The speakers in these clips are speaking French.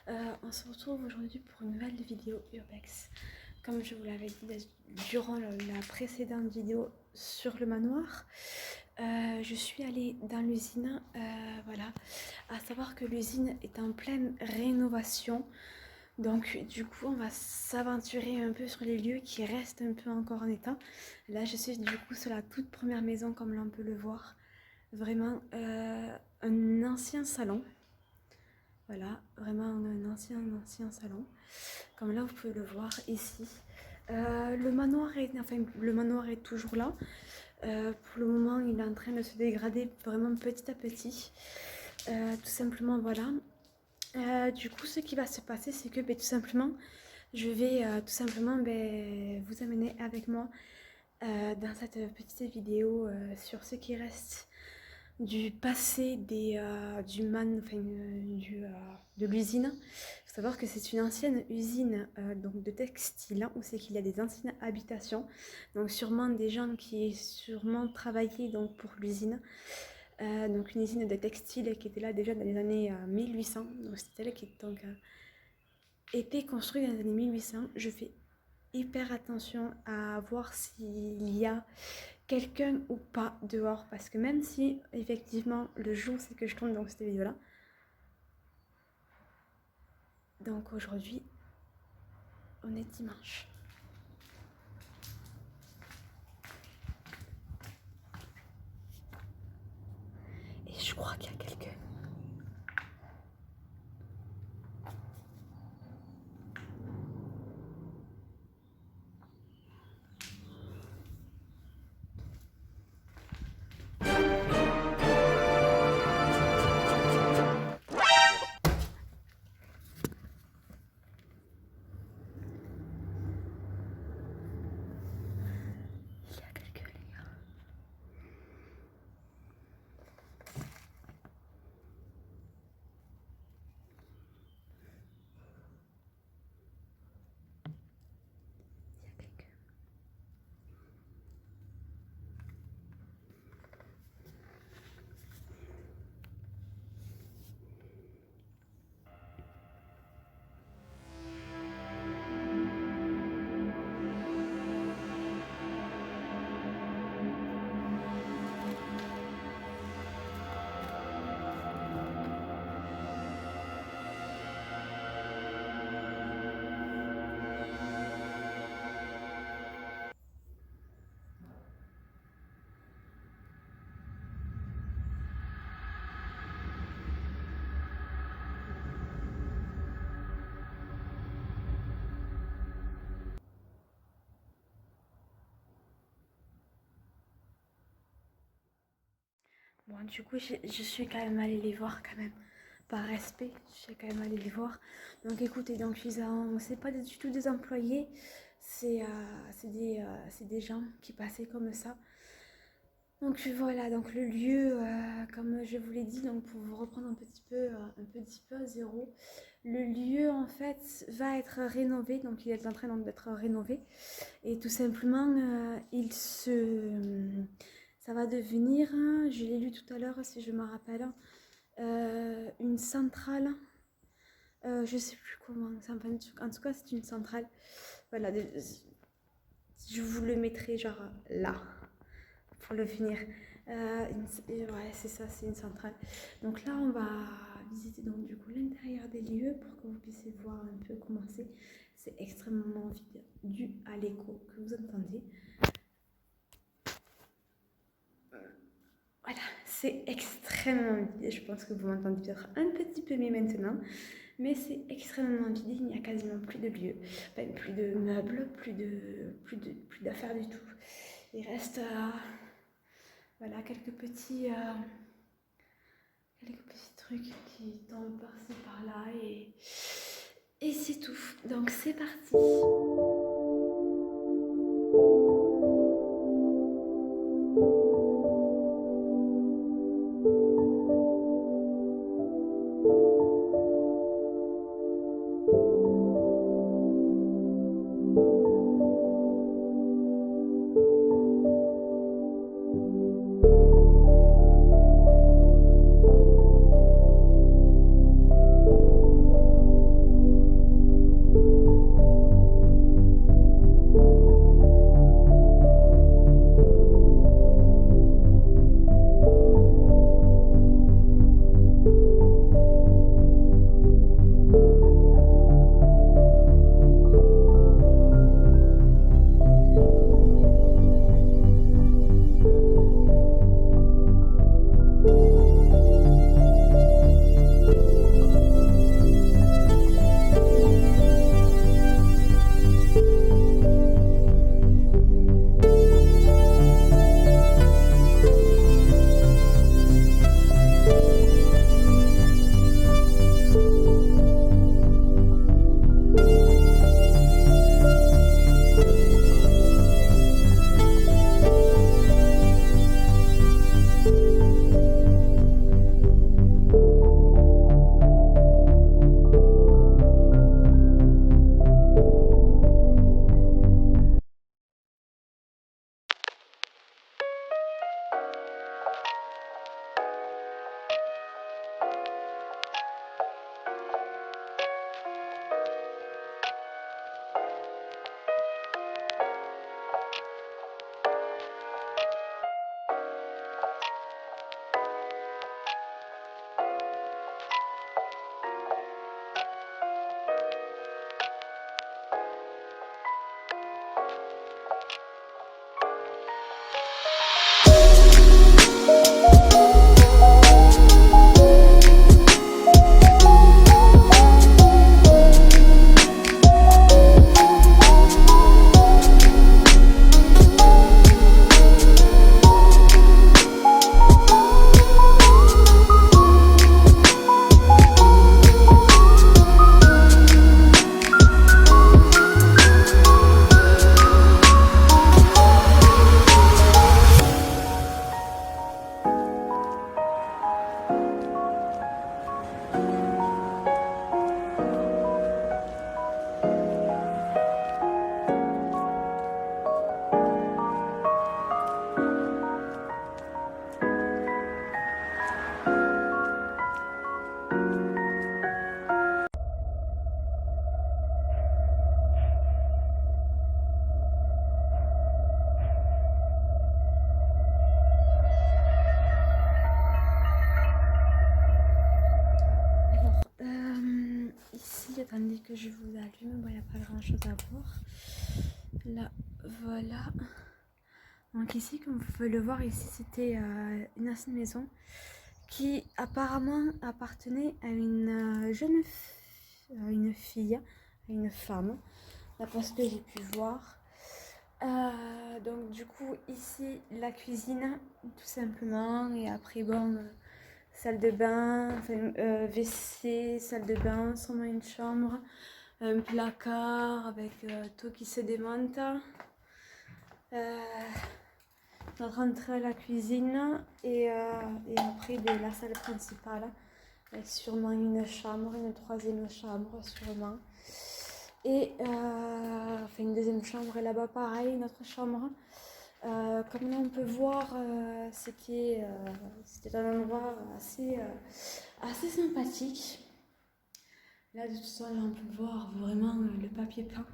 On se retrouve aujourd'hui pour une nouvelle vidéo urbex. Comme je vous l'avais dit durant la précédente vidéo sur le manoir, je suis allée dans l'usine, voilà, à savoir que l'usine est en pleine rénovation. Donc du coup on va s'aventurer un peu sur les lieux qui restent un peu encore en état. Là je suis du coup sur la toute première maison comme l'on peut le voir. Vraiment un ancien salon. Voilà, vraiment un ancien salon. Comme là, vous pouvez le voir ici. Le manoir est toujours là. Pour le moment, il est en train de se dégrader vraiment petit à petit. Tout simplement, voilà. Du coup, ce qui va se passer, c'est que tout simplement, je vais vous amener avec moi dans cette petite vidéo sur ce qui reste du passé de l'usine. Il faut savoir que c'est une ancienne usine donc de textile, où c'est qu'il y a des anciennes habitations, donc sûrement des gens qui ont sûrement travaillé donc pour l'usine. Donc une usine de textile qui était là déjà dans les années 1800, donc c'était elle qui était construite dans les années 1800. Je fais hyper attention à voir s'il y a quelqu'un ou pas dehors, parce que même si effectivement le jour c'est que je tourne dans cette vidéo là, donc aujourd'hui on est dimanche, et je crois qu'il y a quelqu'un. Il y a quelqu'un, les gars. Il y a quelqu'un. Bon, du coup, je suis quand même allée les voir quand même. Par respect, je suis quand même allée les voir. Donc écoutez, donc c'est pas du tout des employés, c'est des gens qui passaient comme ça. Donc voilà, donc le lieu, comme je vous l'ai dit, donc pour vous reprendre un petit peu à zéro, le lieu en fait va être rénové, donc il est en train d'être rénové, et tout simplement, ça va devenir, je l'ai lu tout à l'heure si je me rappelle, une centrale. Je sais plus comment, en tout cas c'est une centrale. Voilà, je vous le mettrai genre là pour le finir. Ouais, c'est ça, c'est une centrale. Donc là, on va visiter donc du coup l'intérieur des lieux pour que vous puissiez voir un peu comment c'est. C'est extrêmement vide dû à l'écho que vous entendez. Voilà, c'est extrêmement vide. Je pense que vous m'entendez peut-être un petit peu mieux maintenant, mais c'est extrêmement vide. Il n'y a quasiment plus de lieux, enfin, plus de meubles, plus d'affaires du tout. Il reste voilà quelques petits trucs qui tombent par-ci par-là, et c'est tout. Donc c'est parti. attendez que je vous allume. Bon, il n'y a pas grand chose à voir. Là, voilà. Donc ici, comme vous pouvez le voir, ici c'était une ancienne maison qui apparemment appartenait à une à une fille, à une femme, d'après ce que j'ai pu voir. Donc du coup ici la cuisine tout simplement, et après bon, salle de bain, enfin, WC, salle de bain, sûrement une chambre, un placard avec tout qui se démonte. Notre entrée à la cuisine et après de la salle principale avec sûrement une chambre, une troisième chambre sûrement, et enfin une deuxième chambre, et là-bas pareil, une autre chambre. Comme là on peut voir, c'était un endroit assez sympathique. Là de tout ça, là on peut voir vraiment le papier peint.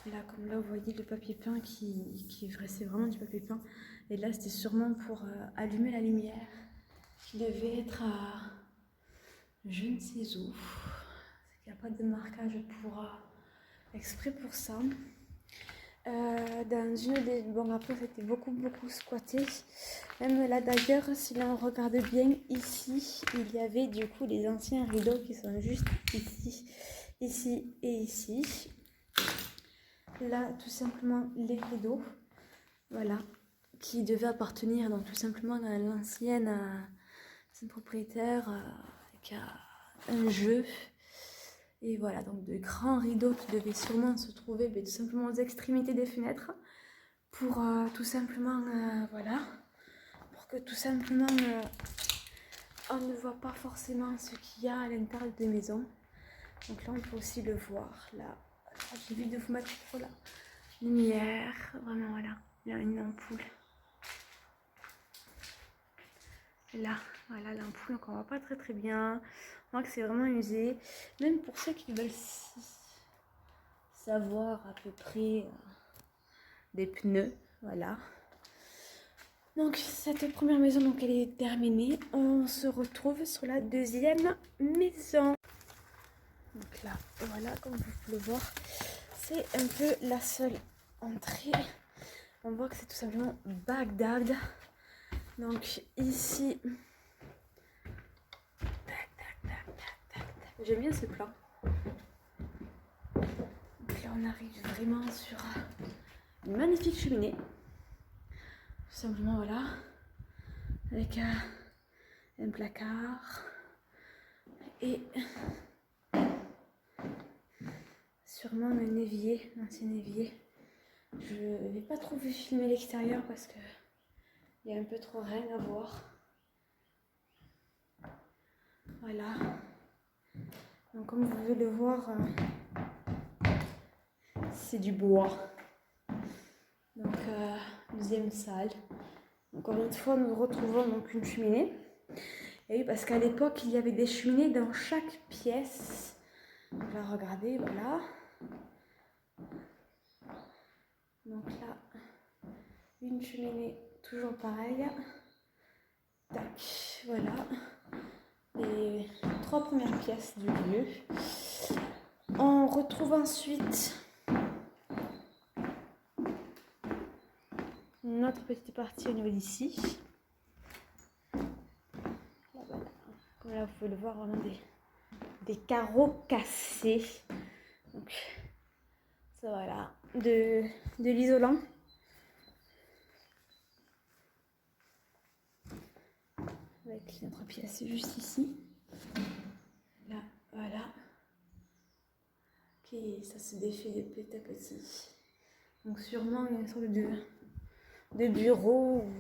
Là, comme là, vous voyez le papier peint c'est vraiment du papier peint. Et là, c'était sûrement pour allumer la lumière, qui devait être à je ne sais où. Il n'y a pas de marquage exprès pour ça. Dans une des... Bon, après, c'était beaucoup squatté. Même là, d'ailleurs, si l'on regarde bien, ici, il y avait du coup les anciens rideaux qui sont juste ici, ici et ici. Là, tout simplement, les rideaux, voilà, qui devaient appartenir donc tout simplement à l'ancienne propriétaire qui a un jeu. Et voilà, donc de grands rideaux qui devaient sûrement se trouver tout simplement aux extrémités des fenêtres pour tout simplement, voilà, pour que tout simplement on ne voit pas forcément ce qu'il y a à l'intérieur des maisons. Donc là, on peut aussi le voir. Là, j'ai envie de vous mettre trop là. Lumière, vraiment voilà, il y a une ampoule. Là, voilà l'ampoule, donc on voit pas très bien. On voit que c'est vraiment usé. Même pour ceux qui veulent savoir à peu près des pneus, voilà. Donc cette première maison, donc elle est terminée. On se retrouve sur la deuxième maison. Donc là, voilà, comme vous pouvez le voir, c'est un peu la seule entrée. On voit que c'est tout simplement Bagdad. Donc ici, j'aime bien ce plan. Donc là, on arrive vraiment sur une magnifique cheminée. Tout simplement, voilà, avec un placard et sûrement un évier, un ancien évier. Je vais pas trop filmer l'extérieur parce que il y a un peu trop rien à voir. Voilà. Donc comme vous pouvez le voir, c'est du bois. Donc deuxième salle. Encore une fois, nous retrouvons donc une cheminée. Et oui, parce qu'à l'époque, il y avait des cheminées dans chaque pièce. Donc là, regardez, voilà. Donc là, une cheminée toujours pareille. Tac, voilà. Les 3 premières pièces du lieu. On retrouve ensuite notre petite partie au niveau d'ici. Là, voilà. Comme là, vous pouvez le voir, vraiment des carreaux cassés. Donc, ça voilà, de l'isolant. Avec notre pièce juste ici. Là, voilà. Qui ça se défait de petit à petit. Donc sûrement une sorte de bureau ou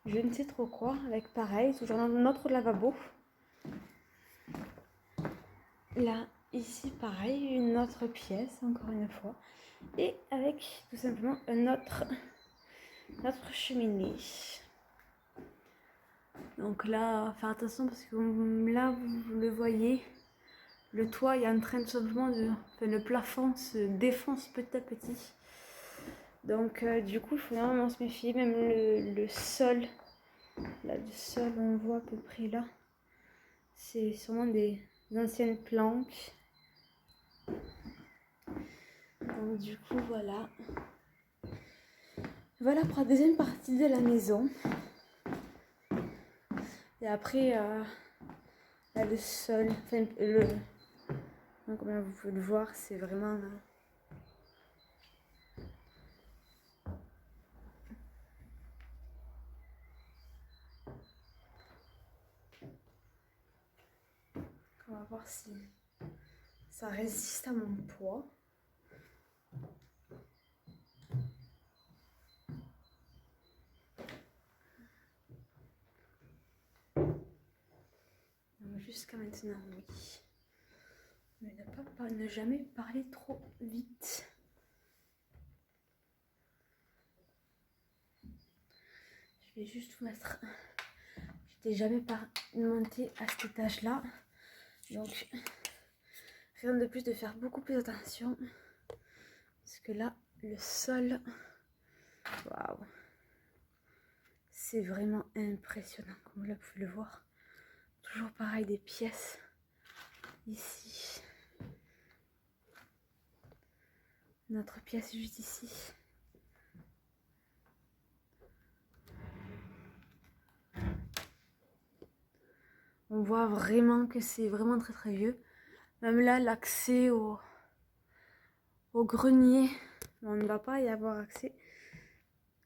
je ne sais trop quoi, avec pareil, toujours notre lavabo. Là, ici, pareil, une autre pièce, encore une fois. Et avec tout simplement notre cheminée. Donc là, faire attention parce que là, vous le voyez, le toit est en train de simplement le plafond se défonce petit à petit. Donc du coup, il faut vraiment se méfier. Même le sol, là, le sol, on voit à peu près là, c'est sûrement des anciennes planches. Donc du coup voilà. Voilà pour la deuxième partie de la maison. Et après, là, le sol, enfin donc, comme vous pouvez le voir, c'est vraiment... On va voir si ça résiste à mon poids. Jusqu'à maintenant, oui. Mais ne jamais parler trop vite. Je vais juste vous mettre... J'étais jamais montée à cet étage-là. Donc, rien de plus de faire beaucoup plus attention. Parce que là, le sol... Waouh! C'est vraiment impressionnant, comme vous pouvez le voir. Toujours pareil, des pièces ici. Notre pièce juste ici. On voit vraiment que c'est vraiment très très vieux. Même là, l'accès au grenier, on ne va pas y avoir accès.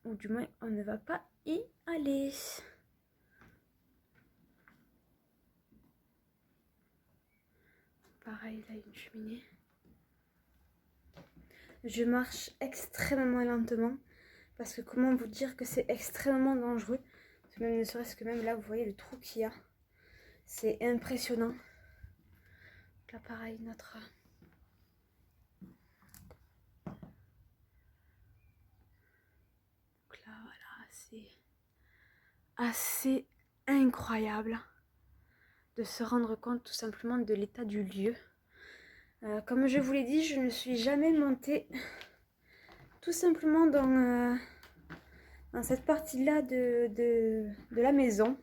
Ou du moins, on ne va pas y aller. Pareil, là, une cheminée. Je marche extrêmement lentement. Parce que comment vous dire que c'est extrêmement dangereux. Même ne serait-ce que même là, vous voyez le trou qu'il y a. C'est impressionnant. Là, pareil, notre... Donc là, voilà, c'est assez incroyable de se rendre compte tout simplement de l'état du lieu. Comme je vous l'ai dit, je ne suis jamais montée tout simplement dans cette partie-là de la maison.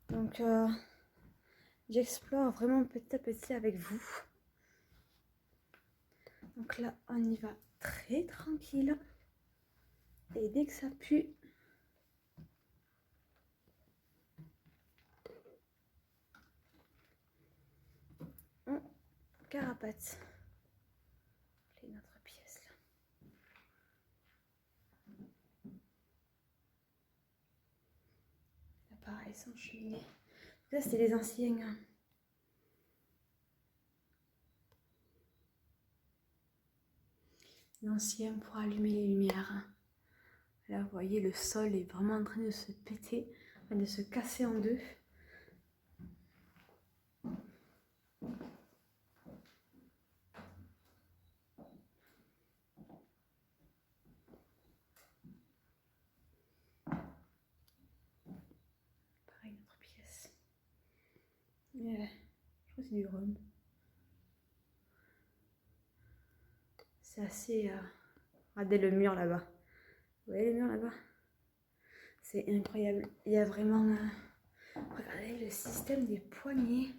Donc, j'explore vraiment petit à petit avec vous. Donc là, on y va très tranquille. Et dès que ça pue, on carapate. C'est notre pièce là. Là pareil, sans cheminée. Là, c'est les anciens. L'ancien pour allumer les lumières. Là, vous voyez, le sol est vraiment en train de se péter, de se casser en deux. Pareil, notre pièce. Je crois que c'est du rhum. C'est assez... Regardez le mur là-bas. Vous voyez le mur là-bas? C'est incroyable. Il y a vraiment... Regardez le système des poignées.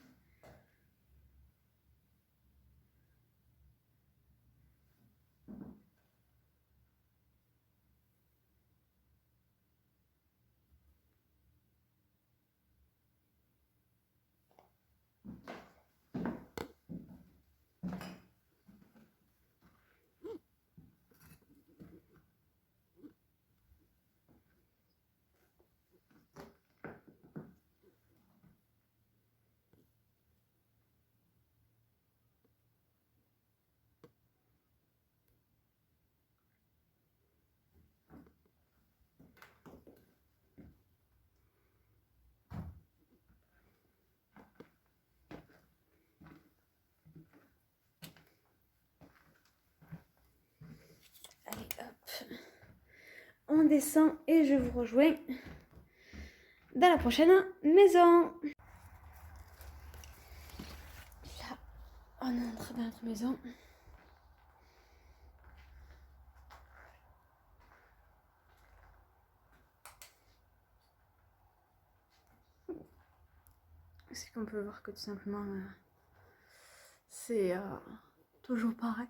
Allez, hop. On descend et je vous rejoins dans la prochaine maison. Là, on entre dans notre maison. C'est qu'on peut voir que tout simplement, c'est toujours pareil.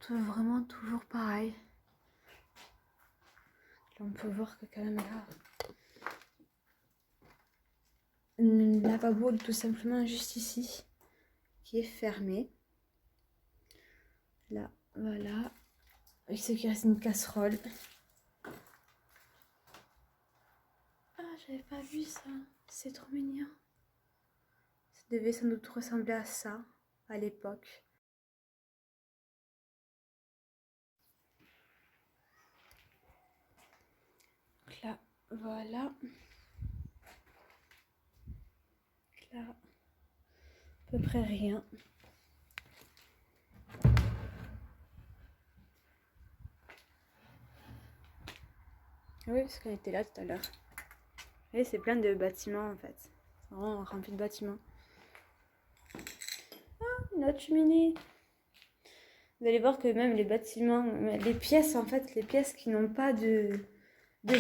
vraiment toujours pareil. Là, on peut voir que quand même là, le lavabo tout simplement juste ici, qui est fermé. Là, voilà. Avec ce qui reste une casserole. Ah, j'avais pas vu ça. C'est trop mignon. Ça devait sans doute ressembler à ça à l'époque. Donc là, voilà. Donc là, à peu près rien. Oui, parce qu'on était là tout à l'heure. Et c'est plein de bâtiments en fait. C'est vraiment rempli de bâtiments. Ah, une autre cheminée. Vous allez voir que même les bâtiments, les pièces en fait, les pièces qui n'ont pas de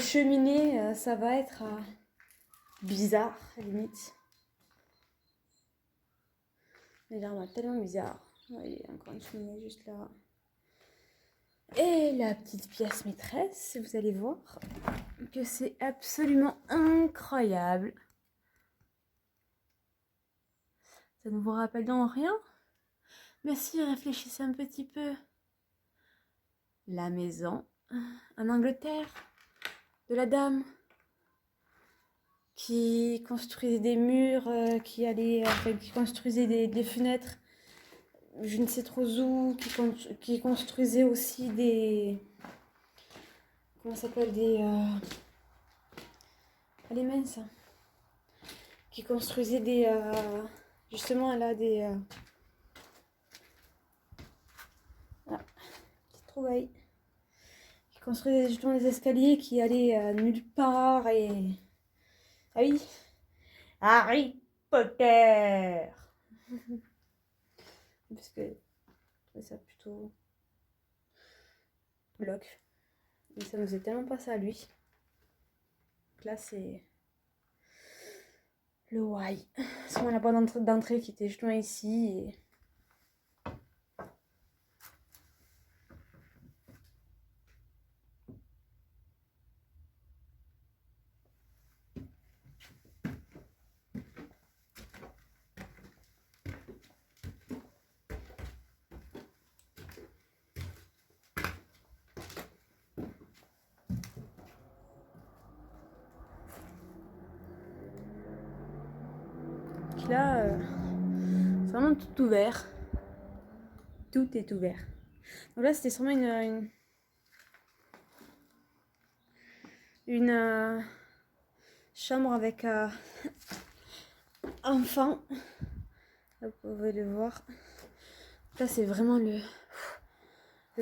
cheminée, ça va être bizarre à la limite. Mais là, tellement bizarre. Oui, encore une cheminée juste là. Et la petite pièce maîtresse, vous allez voir que c'est absolument incroyable. Ça ne vous rappelle donc rien? Mais si, réfléchissez un petit peu. La maison en Angleterre de la dame qui construisait des murs, qui construisait des fenêtres, je ne sais trop où, qui construisait aussi des... Comment ça s'appelle? Allez, mince. Qui construisait des... justement, là, des... Ah, petite trouvaille. Qui construisait justement des escaliers qui allaient nulle part et... Ah oui, Harry Potter. Parce que je trouvais ça plutôt bloc. Et ça nous faisait tellement pas ça à lui. Donc là, c'est le why. C'est la porte d'entrée qui était justement ici. Et... là, c'est vraiment tout ouvert. Tout est ouvert. Donc là, c'était sûrement une chambre avec enfant. Là, vous pouvez le voir. Là, c'est vraiment le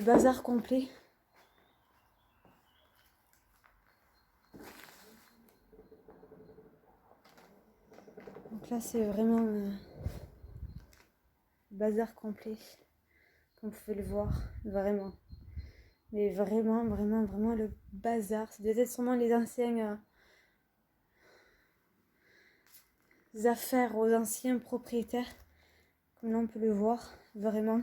bazar complet. Donc là, c'est vraiment le bazar complet. Comme vous pouvez le voir, vraiment. Mais vraiment, vraiment, vraiment le bazar. C'est peut-être sûrement les anciennes affaires aux anciens propriétaires. Comme là, on peut le voir, vraiment.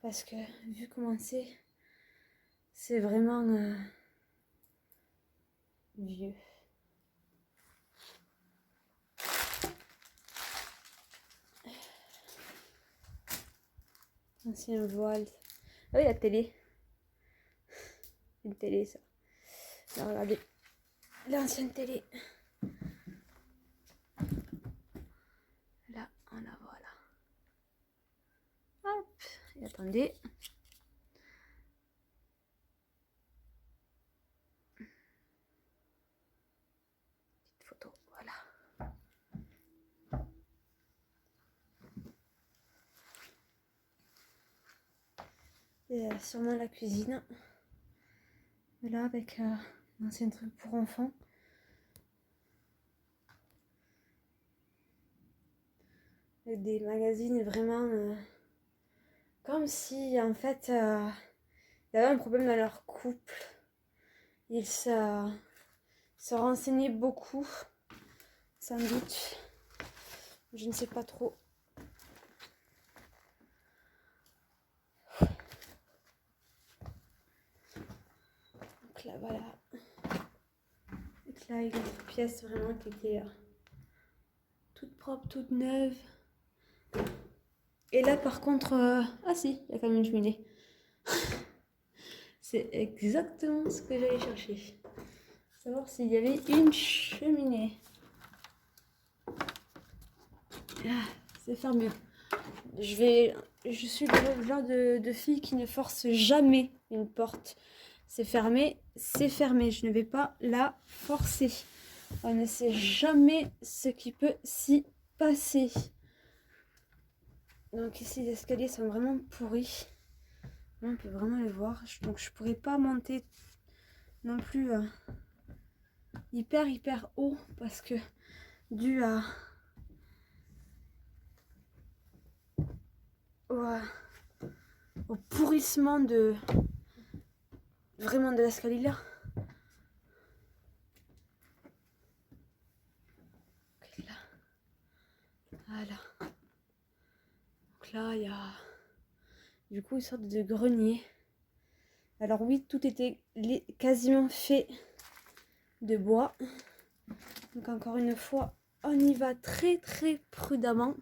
Parce que, vu comment c'est vraiment vieux. Ancien voile. Ah oui, la télé. Une télé, ça. Alors, regardez. L'ancienne télé. Là, on la voit là. Hop. Et attendez. Petite photo. Voilà. Et sûrement la cuisine. Là, avec un ancien truc pour enfants. Avec des magazines vraiment comme si en fait il y avait un problème dans leur couple. Ils se renseignaient beaucoup, sans doute. Je ne sais pas trop. là, voilà. Donc là, il y a une pièce vraiment qui était toute propre, toute neuve. Et là, par contre, ah si, il y a quand même une cheminée. C'est exactement ce que j'allais chercher. Savoir s'il y avait une cheminée. Ah, c'est faire mieux. Je suis le genre de fille qui ne force jamais une porte. C'est fermé, c'est fermé. Je ne vais pas la forcer. On ne sait jamais ce qui peut s'y passer. Donc ici, les escaliers sont vraiment pourris. On peut vraiment les voir. Donc je pourrais pas monter non plus hyper haut parce que dû au pourrissement vraiment de l'escalier là. Okay, là. Voilà. Donc là, il y a du coup une sorte de grenier. Alors oui, tout était quasiment fait de bois. Donc encore une fois, on y va très prudemment.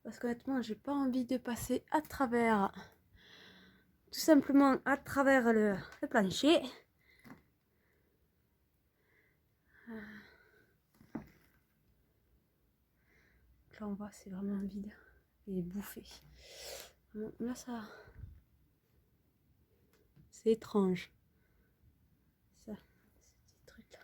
Parce qu'honnêtement, j'ai pas envie de passer à travers, tout simplement à travers le plancher. Donc là, on voit, c'est vraiment vide et bouffé. Bon, là, ça, c'est étrange. Ça, ces trucs-là.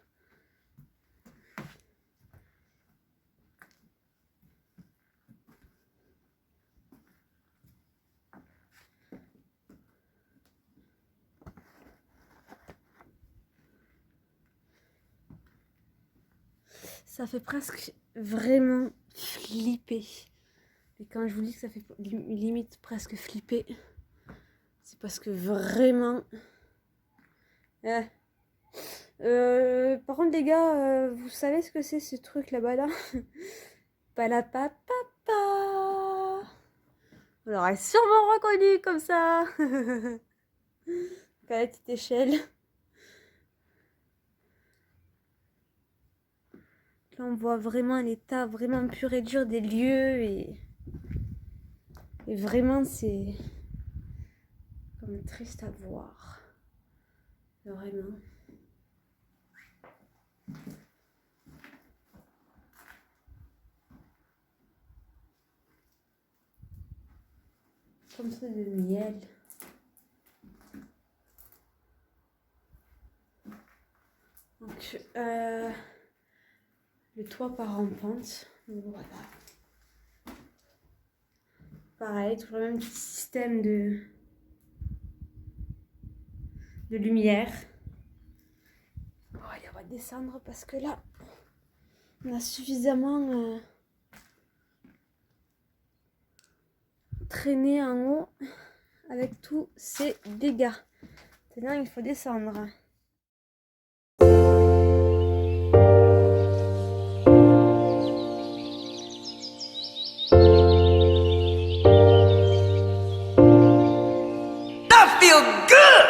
Ça fait presque vraiment flipper. Et quand je vous dis que ça fait limite presque flipper, c'est parce que vraiment... par contre les gars, vous savez ce que c'est ce truc là-bas là? Palapapapa. On l'aurait sûrement reconnu comme ça. À la petite échelle. Là on voit vraiment l'état vraiment pur et dur des lieux et vraiment c'est comme triste à voir. Vraiment. Comme ça de miel. Donc le toit part en pente. Donc, voilà. Pareil, toujours le même petit système de lumière. Bon, allez, on va descendre parce que là, on a suffisamment traîné en haut avec tous ces dégâts. Maintenant, il faut descendre. Good.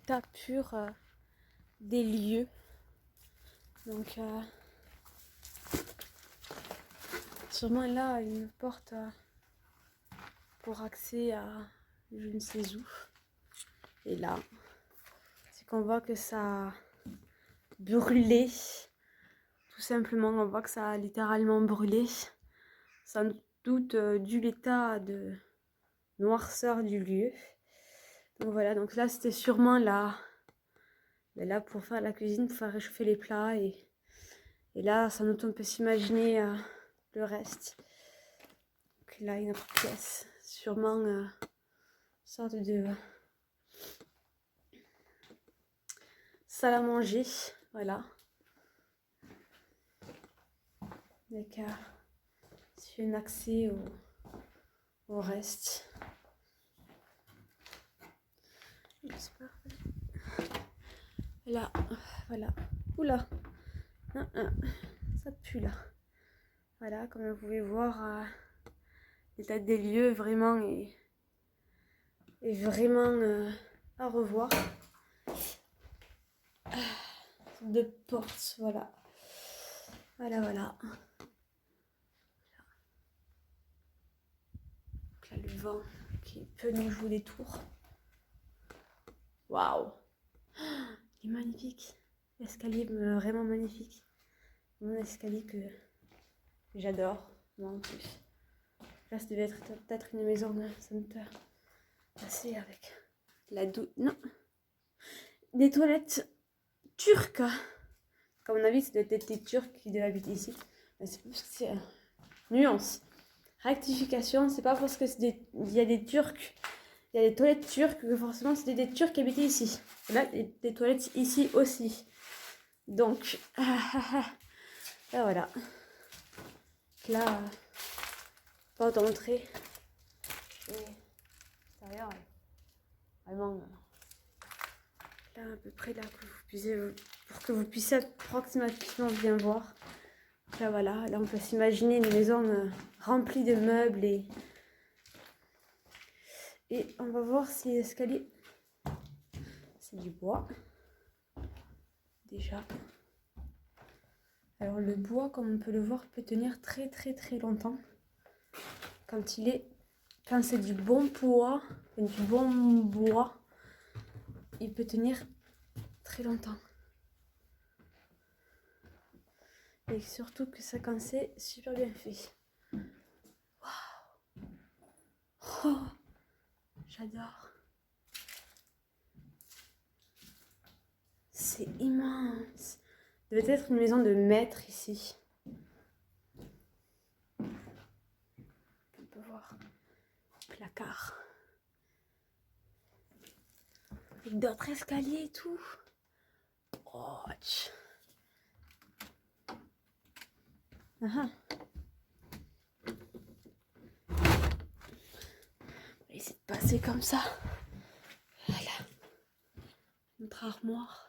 l'état pur des lieux. Donc sûrement là une porte pour accès à je ne sais où. Et là, c'est qu'on voit que ça a brûlé. Tout simplement, on voit que ça a littéralement brûlé. Sans doute dû l'état de noirceur du lieu. Donc voilà, donc là c'était sûrement là, là pour faire la cuisine, pour faire réchauffer les plats. Et là, sans doute on peut s'imaginer le reste. Donc là, une autre pièce, sûrement une sorte de salle à manger, voilà. Avec un accès au reste. J'espère. Là, voilà. Oula, ça pue là. Voilà, comme vous pouvez voir, l'état des lieux vraiment est vraiment à revoir. De portes, voilà. Voilà. Donc là, le vent qui peut nous jouer des tours. Waouh! Il est magnifique. L'escalier est vraiment magnifique. Mon escalier que j'adore, moi en plus. Là, ça devait être peut-être une maison assez avec la douche. Non! Des toilettes turques. Comme on a vu, c'est des Turcs qui devaient habiter ici. Mais c'est parce que c'est nuance. Rectification, c'est pas parce que il y a des Turcs, il y a des toilettes turques que forcément c'était des Turcs qui habitaient ici. Et là, des toilettes ici aussi. Donc, là voilà. Là, porte d'entrée. Et l'extérieur, vraiment. Là, à peu près là, pour que vous puissiez approximativement bien voir. Là voilà, là on peut s'imaginer une maison remplie de meubles et on va voir si l'escalier, c'est du bois, déjà. Alors le bois, comme on peut le voir, peut tenir très longtemps. Quand c'est du bon bois, il peut tenir très longtemps. Et surtout que ça, quand c'est super bien fait. Waouh! Oh, j'adore. C'est immense. Ça devait être une maison de maître ici. On peut voir placard. Avec d'autres escaliers et tout. Oh, on va essayer de passer comme ça. Voilà. Notre armoire.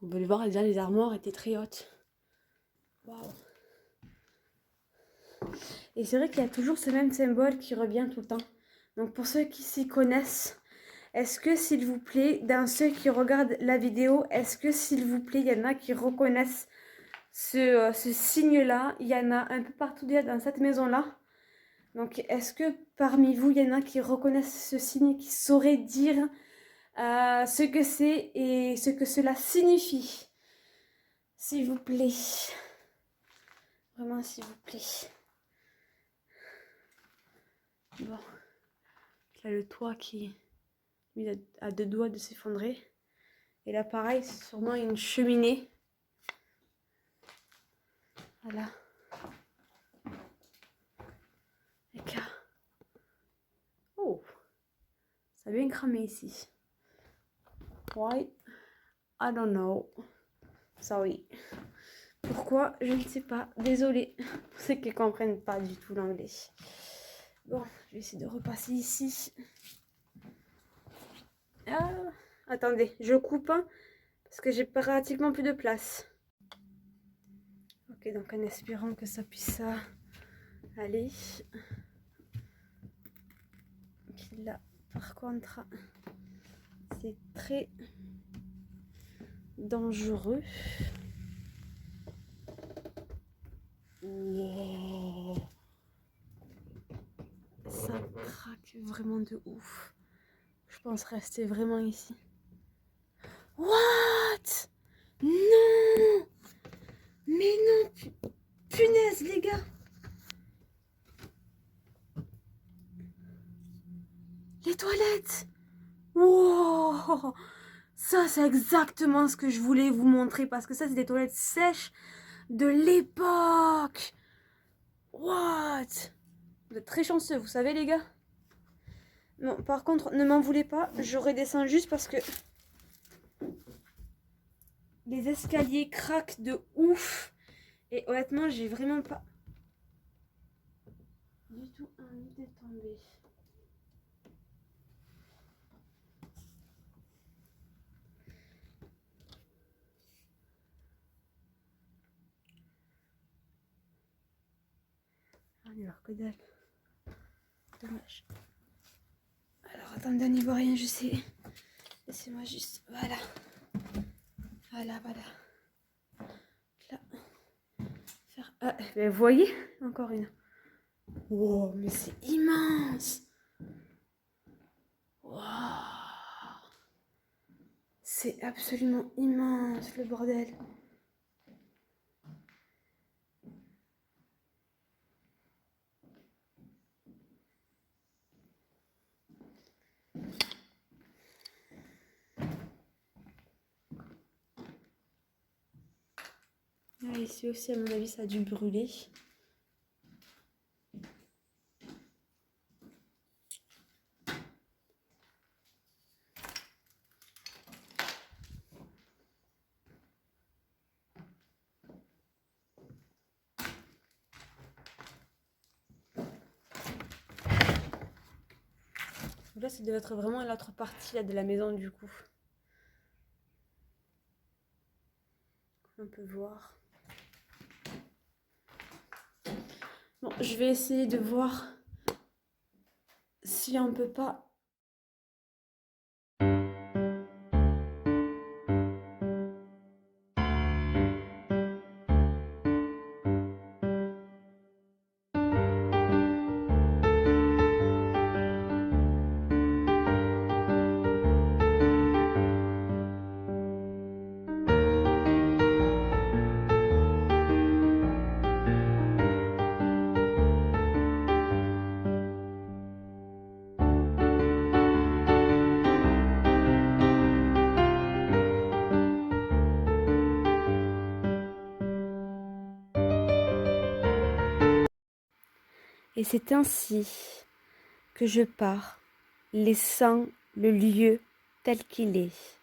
On peut le voir, déjà les armoires étaient très hautes. Waouh. Et c'est vrai qu'il y a toujours ce même symbole qui revient tout le temps. Donc pour ceux qui s'y connaissent, est-ce que s'il vous plaît, dans ceux qui regardent la vidéo, est-ce que s'il vous plaît, il y en a qui reconnaissent ce signe-là? Il y en a un peu partout déjà dans cette maison-là. Donc est-ce que parmi vous, il y en a qui reconnaissent ce signe, qui sauraient dire ce que c'est et ce que cela signifie? S'il vous plaît. Vraiment, s'il vous plaît. Bon. Là, le toit qui lui a deux doigts de s'effondrer. Et là, pareil, c'est sûrement une cheminée. Voilà. Et là. Oh. Ça a bien cramé ici. Why? I don't know. Sorry. Pourquoi? Je ne sais pas. Désolée pour ceux qui ne comprennent pas du tout l'anglais. Bon, je vais essayer de repasser ici. Ah, attendez, je coupe parce que j'ai pratiquement plus de place. Ok, donc en espérant que ça puisse aller. Là, par contre, c'est très dangereux. Wow. Ça craque vraiment de ouf. Je pense rester vraiment ici. What? Non! Mais non! Punaise, les gars! Les toilettes! Wow! Ça, c'est exactement ce que je voulais vous montrer parce que ça, c'est des toilettes sèches de l'époque. What? Vous êtes très chanceux, vous savez, les gars. Non, par contre, ne m'en voulez pas. Je redescends juste parce que les escaliers craquent de ouf. Et honnêtement, j'ai vraiment pas du tout envie de tomber. Alors, que dalle. Dommage. Alors, attendez, n'y voit rien, je sais. Laissez-moi juste. Voilà. Voilà. Là. Faire. Ah, vous voyez? Encore une. Wow, mais c'est immense! Wow! C'est absolument immense, le bordel. Ah, ici aussi, à mon avis, ça a dû brûler. Là, ça devait être vraiment l'autre partie là, de la maison, du coup. On peut voir. Bon, je vais essayer de voir si on peut pas. Et c'est ainsi que je pars, laissant le lieu tel qu'il est,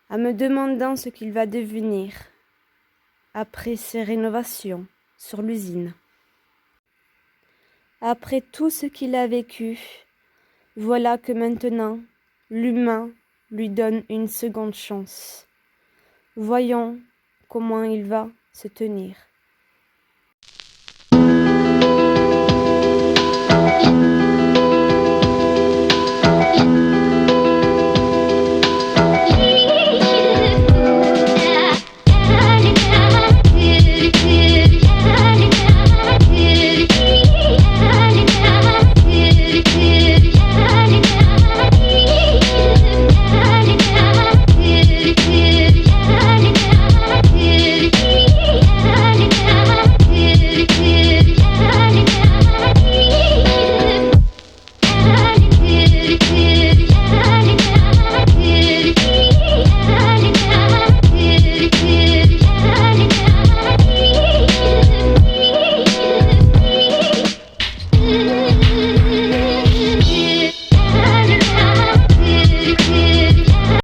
en me demandant ce qu'il va devenir après ces rénovations sur l'usine. Après tout ce qu'il a vécu, voilà que maintenant, l'humain lui donne une seconde chance. Voyons comment il va se tenir.